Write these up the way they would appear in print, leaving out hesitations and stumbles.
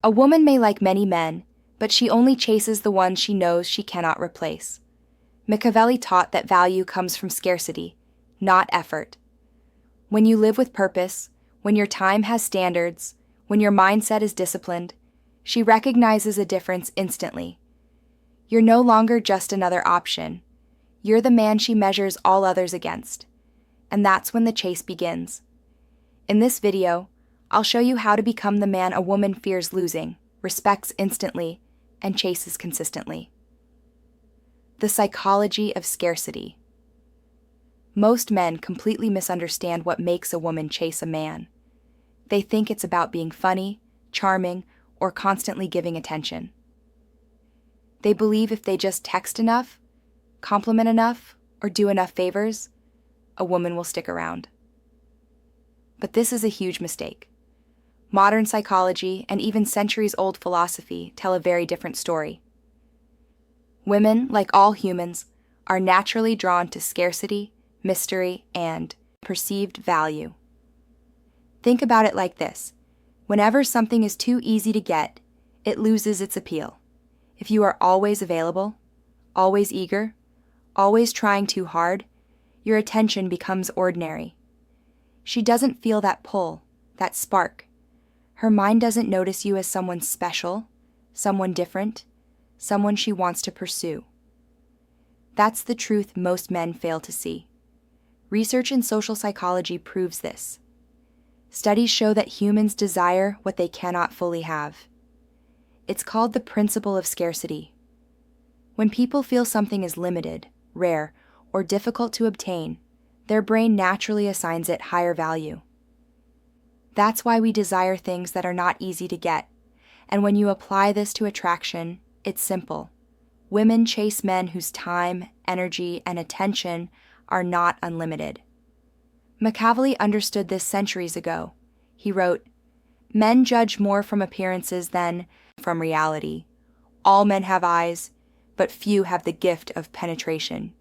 A woman may like many men, but she only chases the ones she knows she cannot replace. Machiavelli taught that value comes from scarcity, not effort. When you live with purpose, when your time has standards, when your mindset is disciplined, she recognizes a difference instantly. You're no longer just another option. You're the man she measures all others against. And that's when the chase begins. In this video, I'll show you how to become the man a woman fears losing, respects instantly, and chases consistently. The psychology of scarcity. Most men completely misunderstand what makes a woman chase a man. They think it's about being funny, charming, or constantly giving attention. They believe if they just text enough, compliment enough, or do enough favors, a woman will stick around. But this is a huge mistake. Modern psychology and even centuries-old philosophy tell a very different story. Women, like all humans, are naturally drawn to scarcity, mystery, and perceived value. Think about it like this. Whenever something is too easy to get, it loses its appeal. If you are always available, always eager, always trying too hard, your attention becomes ordinary. She doesn't feel that pull, that spark. Her mind doesn't notice you as someone special, someone different, someone she wants to pursue. That's the truth most men fail to see. Research in social psychology proves this. Studies show that humans desire what they cannot fully have. It's called the principle of scarcity. When people feel something is limited, rare, or difficult to obtain, their brain naturally assigns it higher value. That's why we desire things that are not easy to get, and when you apply this to attraction, it's simple. Women chase men whose time, energy, and attention are not unlimited. Machiavelli understood this centuries ago. He wrote, "Men judge more from appearances than from reality. All men have eyes, but few have the gift of penetration."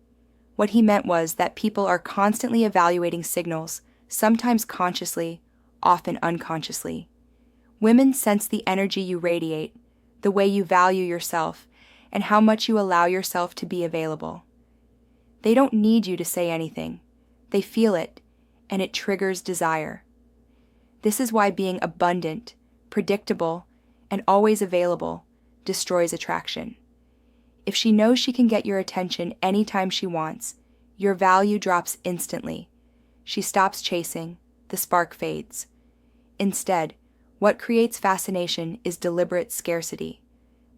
What he meant was that people are constantly evaluating signals, sometimes consciously, often unconsciously. Women sense the energy you radiate, the way you value yourself, and how much you allow yourself to be available. They don't need you to say anything. They feel it, and it triggers desire. This is why being abundant, predictable, and always available destroys attraction. If she knows she can get your attention anytime she wants, your value drops instantly. She stops chasing, the spark fades. Instead, what creates fascination is deliberate scarcity.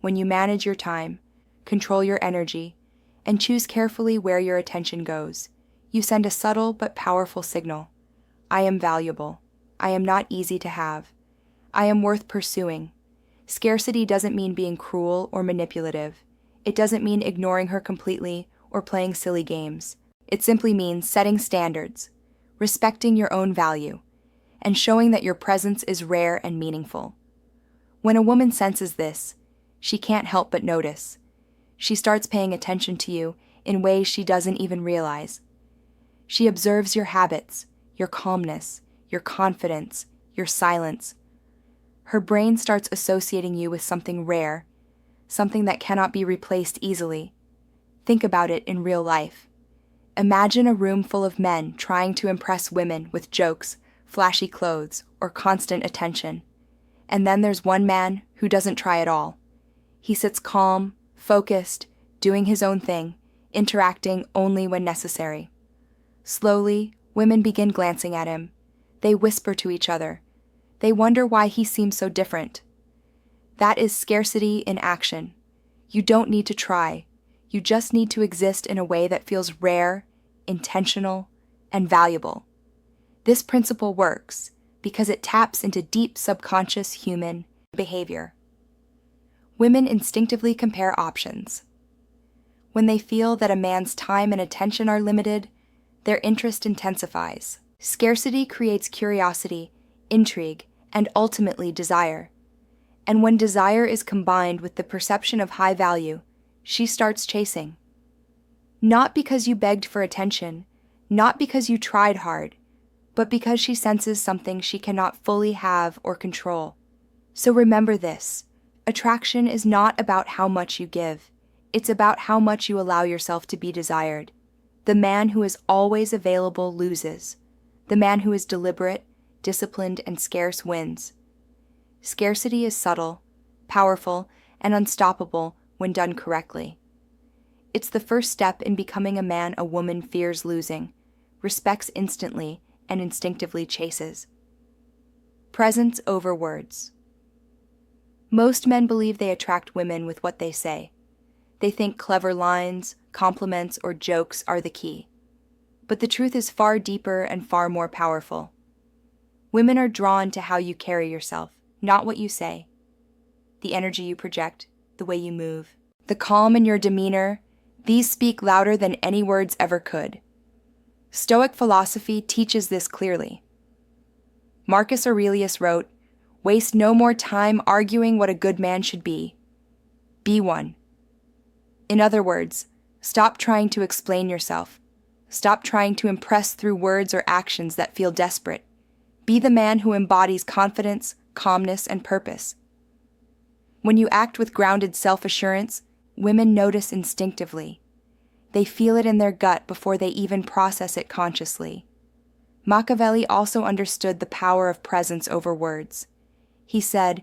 When you manage your time, control your energy, and choose carefully where your attention goes, you send a subtle but powerful signal. I am valuable. I am not easy to have. I am worth pursuing. Scarcity doesn't mean being cruel or manipulative. It doesn't mean ignoring her completely or playing silly games. It simply means setting standards, respecting your own value, and showing that your presence is rare and meaningful. When a woman senses this, she can't help but notice. She starts paying attention to you in ways she doesn't even realize. She observes your habits, your calmness, your confidence, your silence. Her brain starts associating you with something rare, something that cannot be replaced easily. Think about it in real life. Imagine a room full of men trying to impress women with jokes, flashy clothes, or constant attention. And then there's one man who doesn't try at all. He sits calm, focused, doing his own thing, interacting only when necessary. Slowly, women begin glancing at him. They whisper to each other. They wonder why he seems so different. That is scarcity in action. You don't need to try. You just need to exist in a way that feels rare, intentional, and valuable. This principle works because it taps into deep subconscious human behavior. Women instinctively compare options. When they feel that a man's time and attention are limited, their interest intensifies. Scarcity creates curiosity, intrigue, and ultimately desire. And when desire is combined with the perception of high value, she starts chasing. Not because you begged for attention, not because you tried hard, but because she senses something she cannot fully have or control. So remember this: attraction is not about how much you give, it's about how much you allow yourself to be desired. The man who is always available loses. The man who is deliberate, disciplined, and scarce wins. Scarcity is subtle, powerful, and unstoppable when done correctly. It's the first step in becoming a man a woman fears losing, respects instantly, and instinctively chases. Presence over words. Most men believe they attract women with what they say. They think clever lines, compliments, or jokes are the key. But the truth is far deeper and far more powerful. Women are drawn to how you carry yourself, not what you say. The energy you project, the way you move, the calm in your demeanor, these speak louder than any words ever could. Stoic philosophy teaches this clearly. Marcus Aurelius wrote, "Waste no more time arguing what a good man should be. Be one." In other words, stop trying to explain yourself. Stop trying to impress through words or actions that feel desperate. Be the man who embodies confidence, calmness, and purpose. When you act with grounded self-assurance, women notice instinctively. They feel it in their gut before they even process it consciously. Machiavelli also understood the power of presence over words. He said,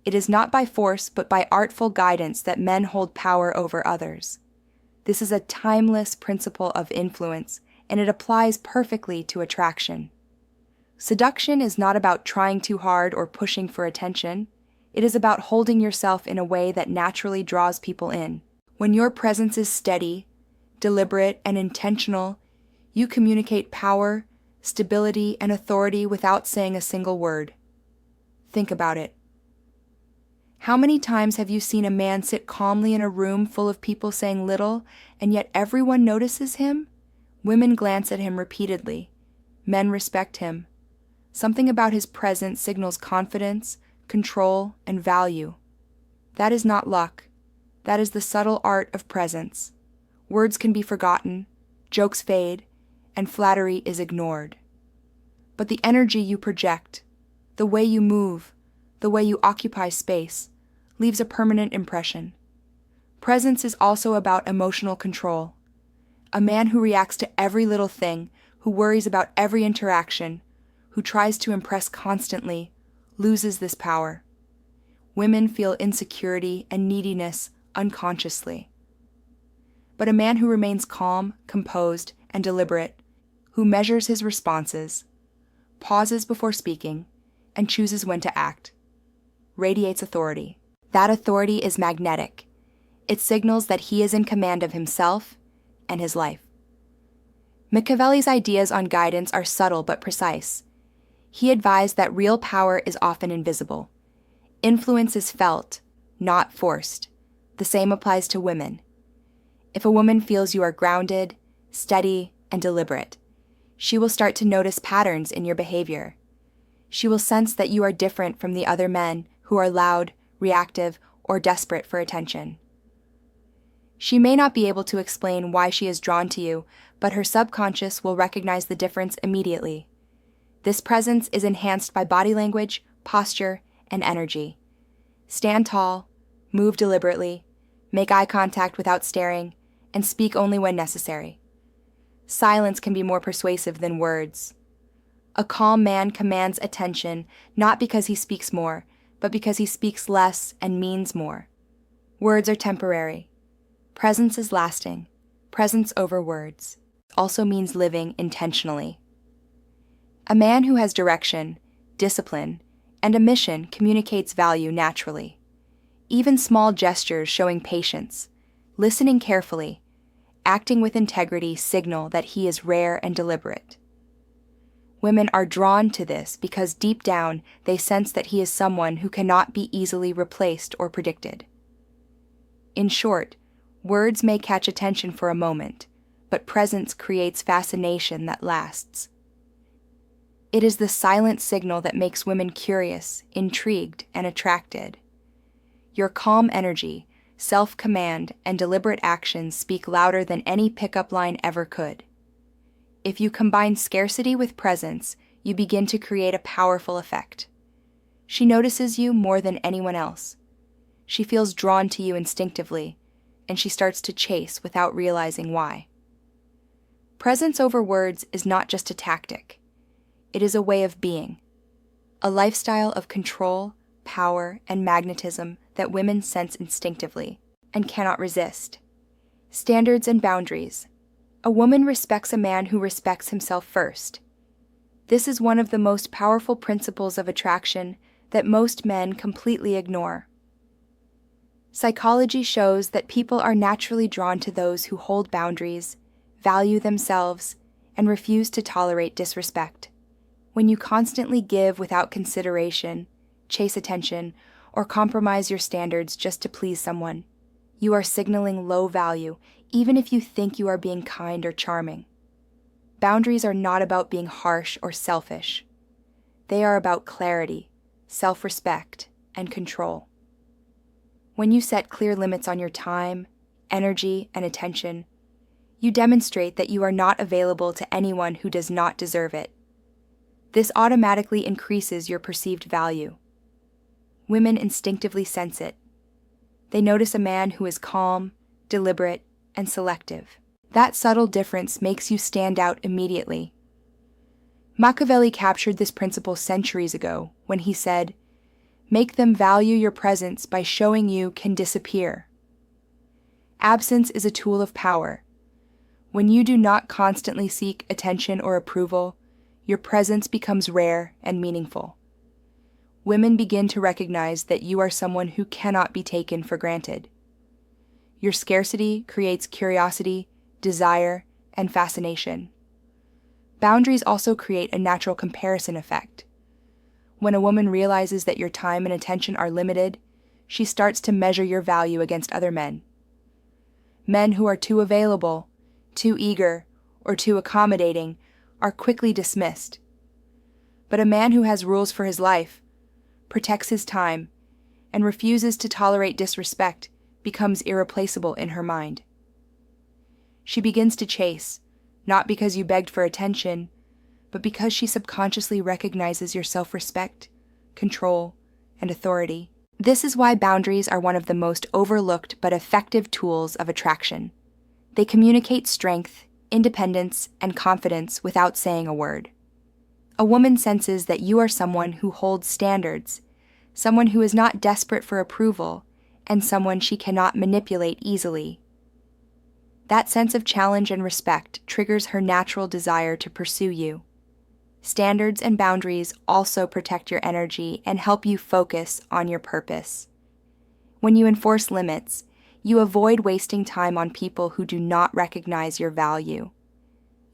"It is not by force but by artful guidance that men hold power over others." This is a timeless principle of influence, and it applies perfectly to attraction. Seduction is not about trying too hard or pushing for attention. It is about holding yourself in a way that naturally draws people in. When your presence is steady, deliberate, and intentional, you communicate power, stability, and authority without saying a single word. Think about it. How many times have you seen a man sit calmly in a room full of people saying little, and yet everyone notices him? Women glance at him repeatedly. Men respect him. Something about his presence signals confidence, control, and value. That is not luck. That is the subtle art of presence. Words can be forgotten, jokes fade, and flattery is ignored. But the energy you project, the way you move, the way you occupy space, leaves a permanent impression. Presence is also about emotional control. A man who reacts to every little thing, who worries about every interaction, who tries to impress constantly, loses this power. Women feel insecurity and neediness unconsciously. But a man who remains calm, composed, and deliberate, who measures his responses, pauses before speaking, and chooses when to act, radiates authority. That authority is magnetic. It signals that he is in command of himself and his life. Machiavelli's ideas on guidance are subtle but precise. He advised that real power is often invisible. Influence is felt, not forced. The same applies to women. If a woman feels you are grounded, steady, and deliberate, she will start to notice patterns in your behavior. She will sense that you are different from the other men who are loud, reactive, or desperate for attention. She may not be able to explain why she is drawn to you, but her subconscious will recognize the difference immediately. This presence is enhanced by body language, posture, and energy. Stand tall, move deliberately, make eye contact without staring, and speak only when necessary. Silence can be more persuasive than words. A calm man commands attention not because he speaks more, but because he speaks less and means more. Words are temporary. Presence is lasting. Presence over words also means living intentionally. A man who has direction, discipline, and a mission communicates value naturally. Even small gestures showing patience, listening carefully, acting with integrity signal that he is rare and deliberate. Women are drawn to this because deep down they sense that he is someone who cannot be easily replaced or predicted. In short, words may catch attention for a moment, but presence creates fascination that lasts. It is the silent signal that makes women curious, intrigued, and attracted. Your calm energy, self-command, and deliberate actions speak louder than any pickup line ever could. If you combine scarcity with presence, you begin to create a powerful effect. She notices you more than anyone else. She feels drawn to you instinctively, and she starts to chase without realizing why. Presence over words is not just a tactic. It is a way of being, a lifestyle of control, power, and magnetism that women sense instinctively and cannot resist. Standards and boundaries. A woman respects a man who respects himself first. This is one of the most powerful principles of attraction that most men completely ignore. Psychology shows that people are naturally drawn to those who hold boundaries, value themselves, and refuse to tolerate disrespect. When you constantly give without consideration, chase attention, or compromise your standards just to please someone, you are signaling low value, even if you think you are being kind or charming. Boundaries are not about being harsh or selfish. They are about clarity, self-respect, and control. When you set clear limits on your time, energy, and attention, you demonstrate that you are not available to anyone who does not deserve it. This automatically increases your perceived value. Women instinctively sense it. They notice a man who is calm, deliberate, and selective. That subtle difference makes you stand out immediately. Machiavelli captured this principle centuries ago when he said, "Make them value your presence by showing you can disappear." Absence is a tool of power. When you do not constantly seek attention or approval, your presence becomes rare and meaningful. Women begin to recognize that you are someone who cannot be taken for granted. Your scarcity creates curiosity, desire, and fascination. Boundaries also create a natural comparison effect. When a woman realizes that your time and attention are limited, she starts to measure your value against other men. Men who are too available, too eager, or too accommodating are quickly dismissed. But a man who has rules for his life, protects his time, and refuses to tolerate disrespect becomes irreplaceable in her mind. She begins to chase, not because you begged for attention, but because she subconsciously recognizes your self-respect, control, and authority. This is why boundaries are one of the most overlooked but effective tools of attraction. They communicate strength, independence, and confidence without saying a word. A woman senses that you are someone who holds standards, someone who is not desperate for approval, and someone she cannot manipulate easily. That sense of challenge and respect triggers her natural desire to pursue you. Standards and boundaries also protect your energy and help you focus on your purpose. When you enforce limits, you avoid wasting time on people who do not recognize your value.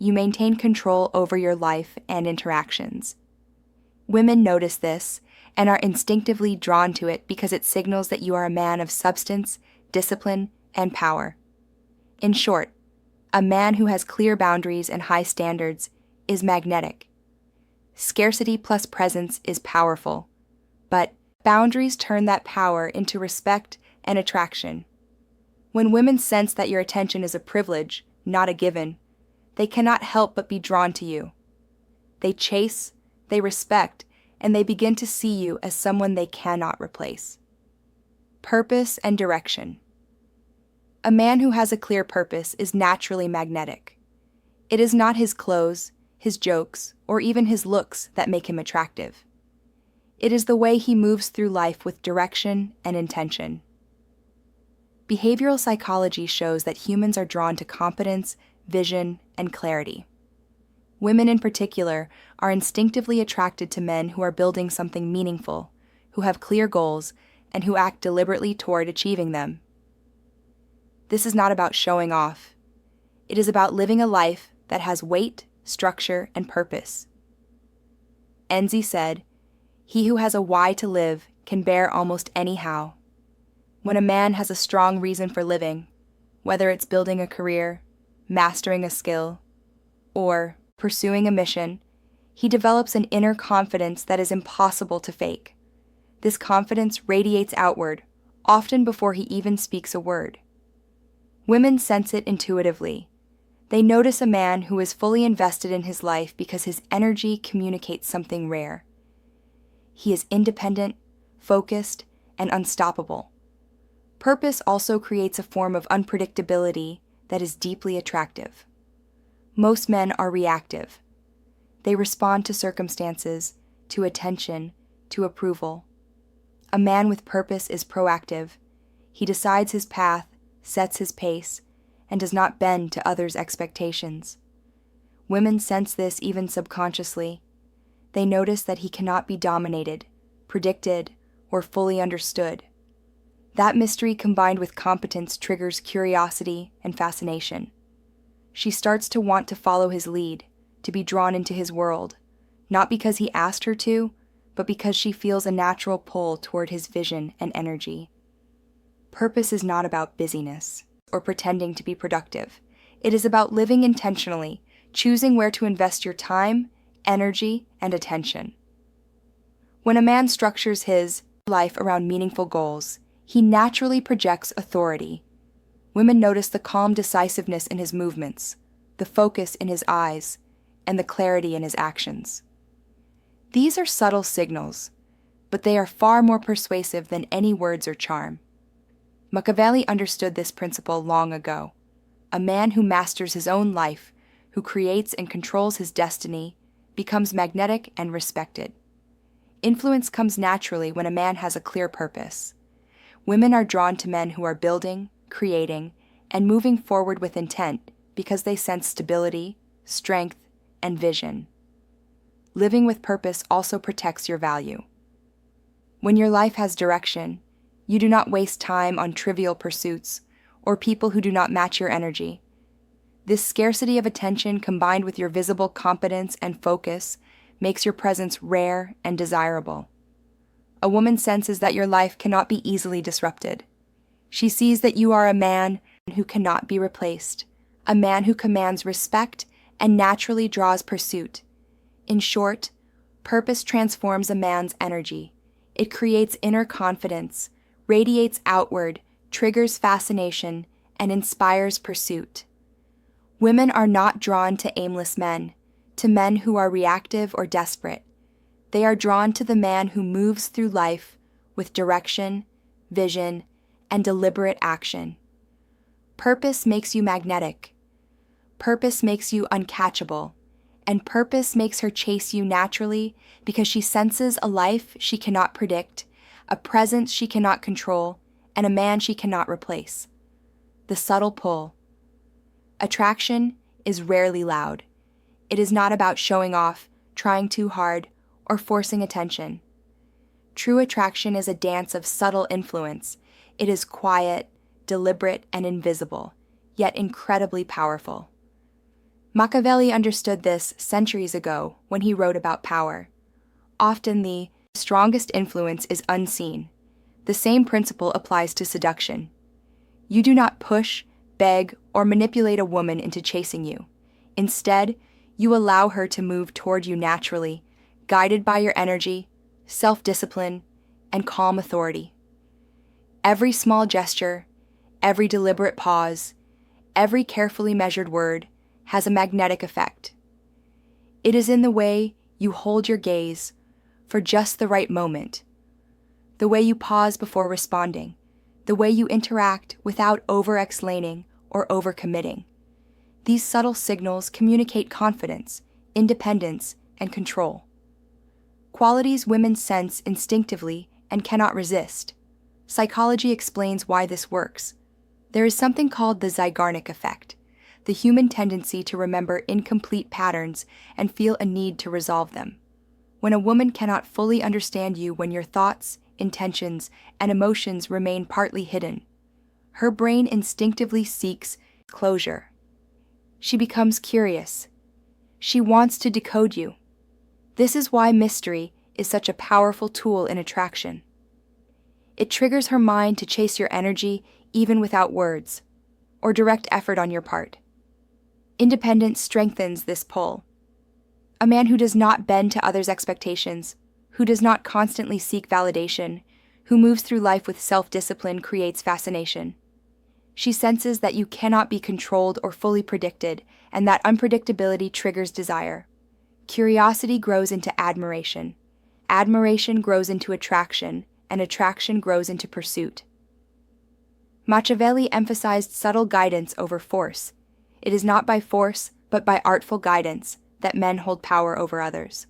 You maintain control over your life and interactions. Women notice this and are instinctively drawn to it because it signals that you are a man of substance, discipline, and power. In short, a man who has clear boundaries and high standards is magnetic. Scarcity plus presence is powerful, but boundaries turn that power into respect and attraction. When women sense that your attention is a privilege, not a given, they cannot help but be drawn to you. They chase, they respect, and they begin to see you as someone they cannot replace. Purpose and direction. A man who has a clear purpose is naturally magnetic. It is not his clothes, his jokes, or even his looks that make him attractive. It is the way he moves through life with direction and intention. Behavioral psychology shows that humans are drawn to competence, vision, and clarity. Women in particular are instinctively attracted to men who are building something meaningful, who have clear goals, and who act deliberately toward achieving them. This is not about showing off. It is about living a life that has weight, structure, and purpose. Enzi said, "He who has a why to live can bear almost any how." When a man has a strong reason for living, whether it's building a career, mastering a skill, or pursuing a mission, he develops an inner confidence that is impossible to fake. This confidence radiates outward, often before he even speaks a word. Women sense it intuitively. They notice a man who is fully invested in his life because his energy communicates something rare. He is independent, focused, and unstoppable. Purpose also creates a form of unpredictability that is deeply attractive. Most men are reactive. They respond to circumstances, to attention, to approval. A man with purpose is proactive. He decides his path, sets his pace, and does not bend to others' expectations. Women sense this even subconsciously. They notice that he cannot be dominated, predicted, or fully understood. That mystery combined with competence triggers curiosity and fascination. She starts to want to follow his lead, to be drawn into his world, not because he asked her to, but because she feels a natural pull toward his vision and energy. Purpose is not about busyness or pretending to be productive. It is about living intentionally, choosing where to invest your time, energy, and attention. When a man structures his life around meaningful goals, he naturally projects authority. Women notice the calm decisiveness in his movements, the focus in his eyes, and the clarity in his actions. These are subtle signals, but they are far more persuasive than any words or charm. Machiavelli understood this principle long ago. A man who masters his own life, who creates and controls his destiny, becomes magnetic and respected. Influence comes naturally when a man has a clear purpose. Women are drawn to men who are building, creating, and moving forward with intent because they sense stability, strength, and vision. Living with purpose also protects your value. When your life has direction, you do not waste time on trivial pursuits or people who do not match your energy. This scarcity of attention combined with your visible competence and focus makes your presence rare and desirable. A woman senses that your life cannot be easily disrupted. She sees that you are a man who cannot be replaced, a man who commands respect and naturally draws pursuit. In short, purpose transforms a man's energy. It creates inner confidence, radiates outward, triggers fascination, and inspires pursuit. Women are not drawn to aimless men, to men who are reactive or desperate. They are drawn to the man who moves through life with direction, vision, and deliberate action. Purpose makes you magnetic. Purpose makes you uncatchable. And purpose makes her chase you naturally because she senses a life she cannot predict, a presence she cannot control, and a man she cannot replace. The subtle pull. Attraction is rarely loud. It is not about showing off, trying too hard, or forcing attention. True attraction is a dance of subtle influence. It is quiet, deliberate, and invisible, yet incredibly powerful. Machiavelli understood this centuries ago when he wrote about power. Often the strongest influence is unseen. The same principle applies to seduction. You do not push, beg, or manipulate a woman into chasing you. Instead, you allow her to move toward you naturally, guided by your energy, self-discipline, and calm authority. Every small gesture, every deliberate pause, every carefully measured word has a magnetic effect. It is in the way you hold your gaze for just the right moment, the way you pause before responding, the way you interact without over-explaining or over-committing. These subtle signals communicate confidence, independence, and control. Qualities women sense instinctively and cannot resist. Psychology explains why this works. There is something called the Zeigarnik effect, the human tendency to remember incomplete patterns and feel a need to resolve them. When a woman cannot fully understand you when your thoughts, intentions, and emotions remain partly hidden, her brain instinctively seeks closure. She becomes curious. She wants to decode you. This is why mystery is such a powerful tool in attraction. It triggers her mind to chase your energy even without words, or direct effort on your part. Independence strengthens this pull. A man who does not bend to others' expectations, who does not constantly seek validation, who moves through life with self-discipline creates fascination. She senses that you cannot be controlled or fully predicted, and that unpredictability triggers desire. Curiosity grows into admiration. Admiration grows into attraction, and attraction grows into pursuit. Machiavelli emphasized subtle guidance over force. It is not by force, but by artful guidance, that men hold power over others.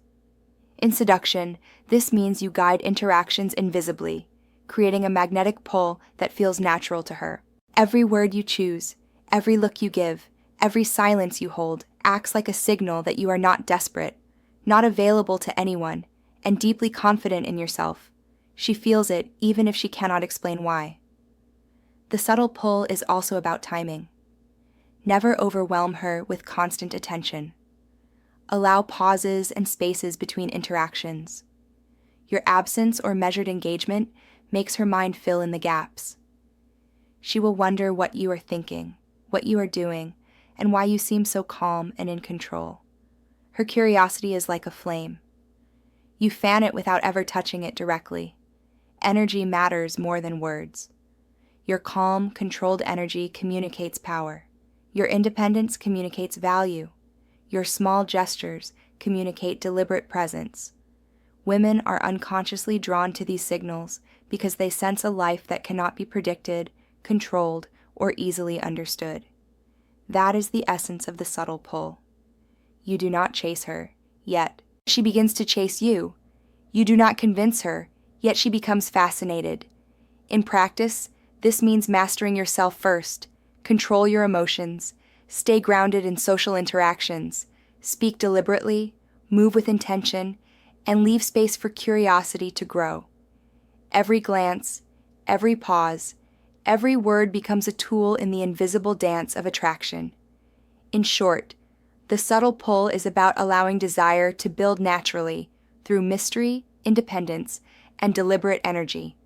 In seduction, this means you guide interactions invisibly, creating a magnetic pull that feels natural to her. Every word you choose, every look you give, every silence you hold acts like a signal that you are not desperate, not available to anyone, and deeply confident in yourself. She feels it even if she cannot explain why. The subtle pull is also about timing. Never overwhelm her with constant attention. Allow pauses and spaces between interactions. Your absence or measured engagement makes her mind fill in the gaps. She will wonder what you are thinking, what you are doing, and why you seem so calm and in control. Her curiosity is like a flame. You fan it without ever touching it directly. Energy matters more than words. Your calm, controlled energy communicates power. Your independence communicates value. Your small gestures communicate deliberate presence. Women are unconsciously drawn to these signals because they sense a life that cannot be predicted, controlled, or easily understood. That is the essence of the subtle pull. You do not chase her, yet she begins to chase you. You do not convince her, yet she becomes fascinated. In practice, this means mastering yourself first, control your emotions, stay grounded in social interactions, speak deliberately, move with intention, and leave space for curiosity to grow. Every glance, every pause, every word becomes a tool in the invisible dance of attraction. In short, the subtle pull is about allowing desire to build naturally through mystery, independence, and deliberate energy.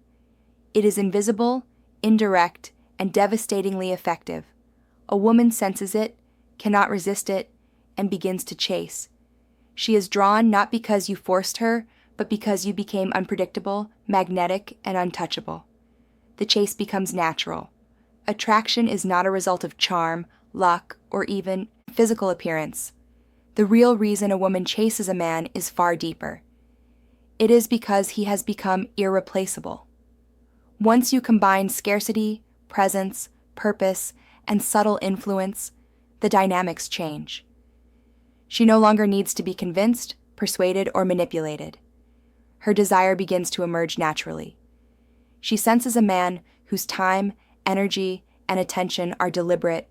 It is invisible, indirect, and devastatingly effective. A woman senses it, cannot resist it, and begins to chase. She is drawn not because you forced her, but because you became unpredictable, magnetic, and untouchable. The chase becomes natural. Attraction is not a result of charm, luck, or even physical appearance. The real reason a woman chases a man is far deeper. It is because he has become irreplaceable. Once you combine scarcity, presence, purpose, and subtle influence, the dynamics change. She no longer needs to be convinced, persuaded, or manipulated. Her desire begins to emerge naturally. She senses a man whose time, energy, and attention are deliberate,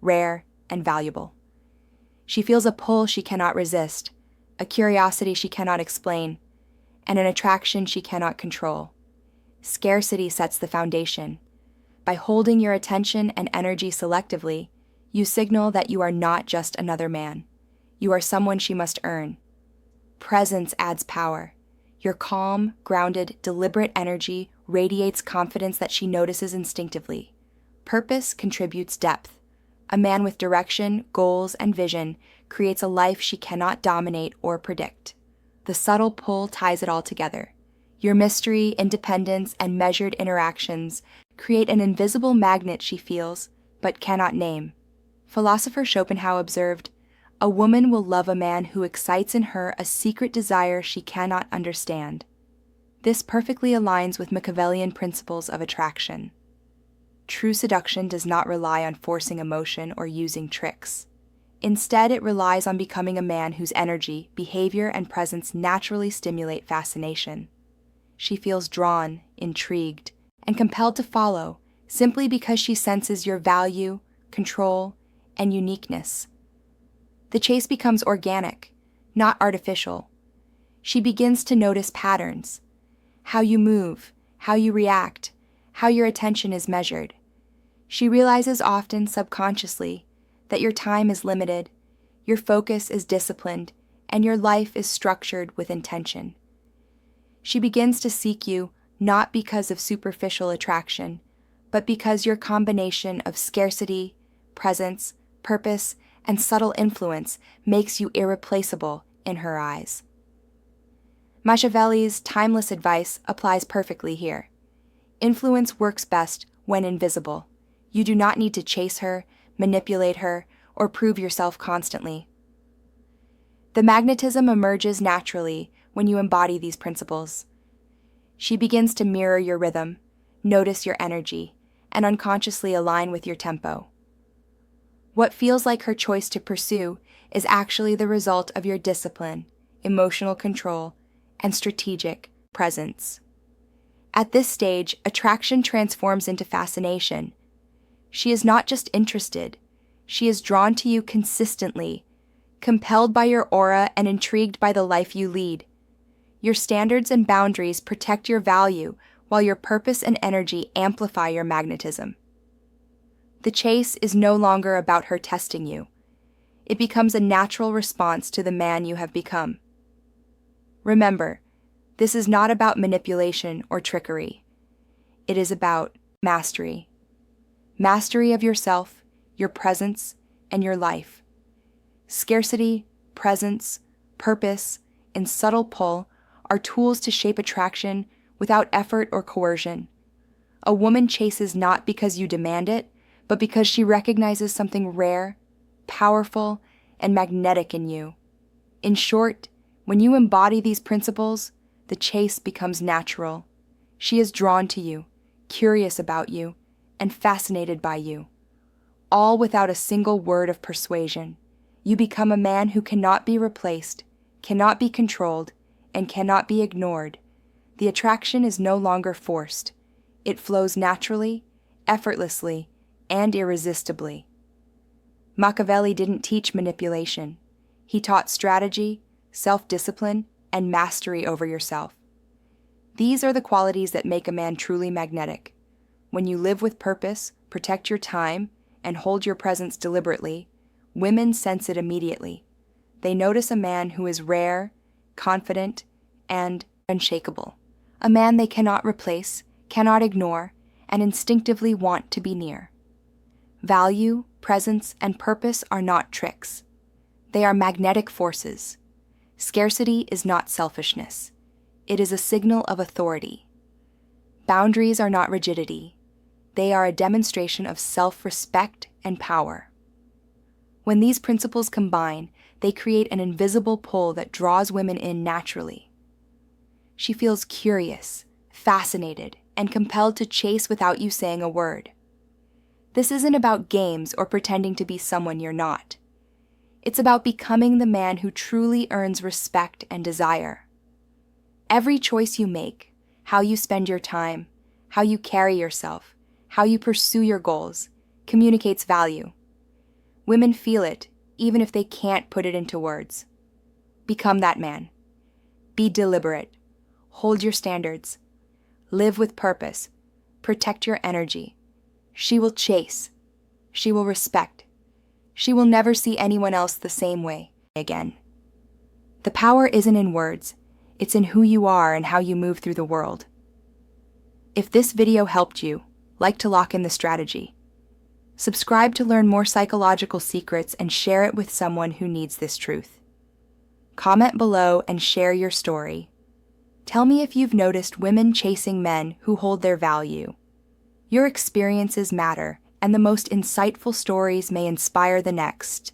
rare, and valuable. She feels a pull she cannot resist, a curiosity she cannot explain, and an attraction she cannot control. Scarcity sets the foundation. By holding your attention and energy selectively, you signal that you are not just another man. You are someone she must earn. Presence adds power. Your calm, grounded, deliberate energy radiates confidence that she notices instinctively. Purpose contributes depth. A man with direction, goals, and vision creates a life she cannot dominate or predict. The subtle pull ties it all together. Your mystery, independence, and measured interactions create an invisible magnet she feels, but cannot name. Philosopher Schopenhauer observed, "A woman will love a man who excites in her a secret desire she cannot understand." This perfectly aligns with Machiavellian principles of attraction. True seduction does not rely on forcing emotion or using tricks. Instead, it relies on becoming a man whose energy, behavior, and presence naturally stimulate fascination. She feels drawn, intrigued, and compelled to follow simply because she senses your value, control, and uniqueness. The chase becomes organic, not artificial. She begins to notice patterns, how you move, how you react, how your attention is measured. She realizes often subconsciously that your time is limited, your focus is disciplined, and your life is structured with intention. She begins to seek you not because of superficial attraction, but because your combination of scarcity, presence, purpose, and subtle influence makes you irreplaceable in her eyes. Machiavelli's timeless advice applies perfectly here. Influence works best when invisible. You do not need to chase her, manipulate her, or prove yourself constantly. The magnetism emerges naturally when you embody these principles. She begins to mirror your rhythm, notice your energy, and unconsciously align with your tempo. What feels like her choice to pursue is actually the result of your discipline, emotional control, and strategic presence. At this stage, attraction transforms into fascination. She is not just interested, she is drawn to you consistently, compelled by your aura and intrigued by the life you lead. Your standards and boundaries protect your value, while your purpose and energy amplify your magnetism. The chase is no longer about her testing you. It becomes a natural response to the man you have become. Remember, this is not about manipulation or trickery. It is about mastery. Mastery of yourself, your presence, and your life. Scarcity, presence, purpose, and subtle pull are tools to shape attraction without effort or coercion. A woman chases not because you demand it, but because she recognizes something rare, powerful, and magnetic in you. In short, when you embody these principles, the chase becomes natural. She is drawn to you, curious about you, and fascinated by you. All without a single word of persuasion. You become a man who cannot be replaced, cannot be controlled, and cannot be ignored. The attraction is no longer forced. It flows naturally, effortlessly, and irresistibly. Machiavelli didn't teach manipulation. He taught strategy, self-discipline, and mastery over yourself. These are the qualities that make a man truly magnetic. When you live with purpose, protect your time, and hold your presence deliberately, women sense it immediately. They notice a man who is rare, confident, and unshakable. A man they cannot replace, cannot ignore, and instinctively want to be near. Value, presence, and purpose are not tricks. They are magnetic forces. Scarcity is not selfishness. It is a signal of authority. Boundaries are not rigidity. They are a demonstration of self-respect and power. When these principles combine, they create an invisible pull that draws women in naturally. She feels curious, fascinated, and compelled to chase without you saying a word. This isn't about games or pretending to be someone you're not. It's about becoming the man who truly earns respect and desire. Every choice you make, how you spend your time, how you carry yourself, how you pursue your goals, communicates value. Women feel it, even if they can't put it into words. Become that man. Be deliberate. Hold your standards. Live with purpose. Protect your energy. She will chase. She will respect. She will never see anyone else the same way again. The power isn't in words. It's in who you are and how you move through the world. If this video helped you, like to lock in the strategy. Subscribe to learn more psychological secrets and share it with someone who needs this truth. Comment below and share your story. Tell me if you've noticed women chasing men who hold their value. Your experiences matter, and the most insightful stories may inspire the next.